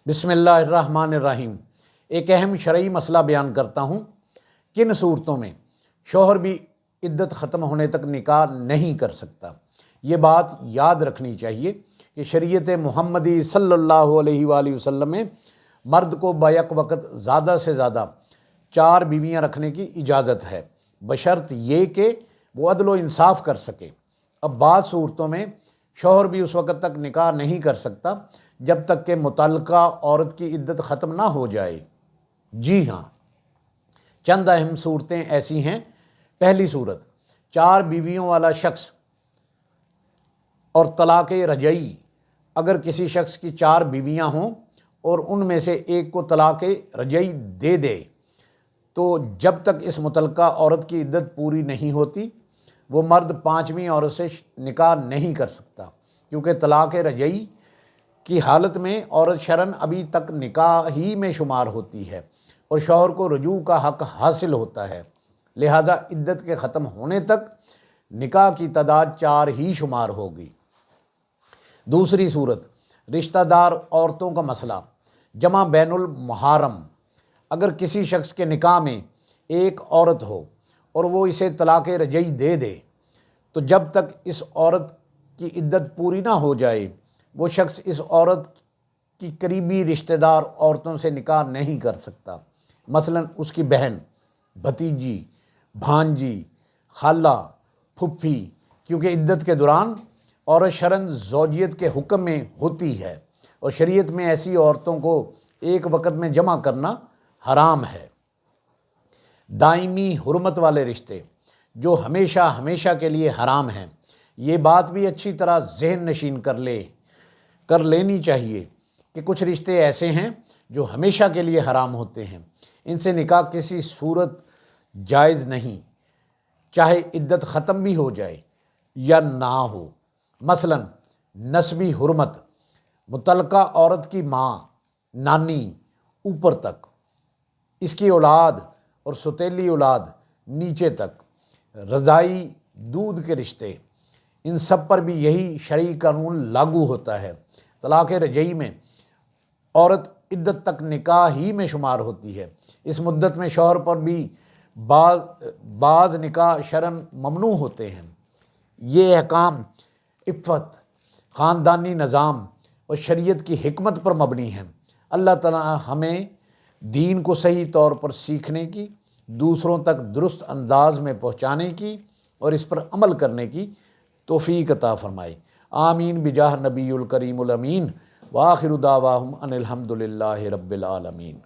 بسم اللہ الرحمن الرحیم۔ ایک اہم شرعی مسئلہ بیان کرتا ہوں۔ کن صورتوں میں شوہر بھی عدت ختم ہونے تک نکاح نہیں کر سکتا؟ یہ بات یاد رکھنی چاہیے کہ شریعت محمدی صلی اللہ علیہ وآلہ وسلم میں مرد کو بیک وقت زیادہ سے زیادہ 4 بیویاں رکھنے کی اجازت ہے، بشرط یہ کہ وہ عدل و انصاف کر سکے۔ اب بعض صورتوں میں شوہر بھی اس وقت تک نکاح نہیں کر سکتا جب تک کہ متعلقہ عورت کی عدت ختم نہ ہو جائے۔ جی ہاں، چند اہم صورتیں ایسی ہیں۔ پہلی صورت، 4 بیویوں والا شخص اور طلاق رجعی۔ اگر کسی شخص کی 4 بیویاں ہوں اور ان میں سے ایک کو طلاق رجعی دے دے تو جب تک اس متعلقہ عورت کی عدت پوری نہیں ہوتی وہ مرد 5ویں عورت سے نکاح نہیں کر سکتا، کیونکہ طلاق رجعی کی حالت میں عورت شرعاً ابھی تک نکاح ہی میں شمار ہوتی ہے اور شوہر کو رجوع کا حق حاصل ہوتا ہے، لہذا عدت کے ختم ہونے تک نکاح کی تعداد 4 ہی شمار ہوگی۔ دوسری صورت، رشتہ دار عورتوں کا مسئلہ، جمع بین المحارم۔ اگر کسی شخص کے نکاح میں ایک عورت ہو اور وہ اسے طلاق رجعی دے دے تو جب تک اس عورت کی عدت پوری نہ ہو جائے وہ شخص اس عورت کی قریبی رشتہ دار عورتوں سے نکاح نہیں کر سکتا، مثلا اس کی بہن، بھتیجی، بھانجی، خالہ، پھپھی، کیونکہ عدت کے دوران عورت شرعاً زوجیت کے حکم میں ہوتی ہے اور شریعت میں ایسی عورتوں کو ایک وقت میں جمع کرنا حرام ہے۔ دائمی حرمت والے رشتے جو ہمیشہ کے لیے حرام ہیں، یہ بات بھی اچھی طرح ذہن نشین کر لینی چاہیے کہ کچھ رشتے ایسے ہیں جو ہمیشہ کے لیے حرام ہوتے ہیں، ان سے نکاح کسی صورت جائز نہیں، چاہے عدت ختم بھی ہو جائے یا نہ ہو۔ مثلا نسبی حرمت، متعلقہ عورت کی ماں، نانی اوپر تک، اس کی اولاد اور ستیلی اولاد نیچے تک، رضاعی دودھ کے رشتے، ان سب پر بھی یہی شرعی قانون لاگو ہوتا ہے۔ طلاق رجعی میں عورت عدت تک نکاح ہی میں شمار ہوتی ہے، اس مدت میں شوہر پر بھی بعض نکاح شرعاً ممنوع ہوتے ہیں۔ یہ احکام عفت، خاندانی نظام اور شریعت کی حکمت پر مبنی ہیں۔ اللہ تعالیٰ ہمیں دین کو صحیح طور پر سیکھنے کی، دوسروں تک درست انداز میں پہنچانے کی اور اس پر عمل کرنے کی توفیق عطا فرمائے۔ آمین بجاہ نبی الکریم الامین، وآخر دعواہم ان الحمد للہ رب العالمین۔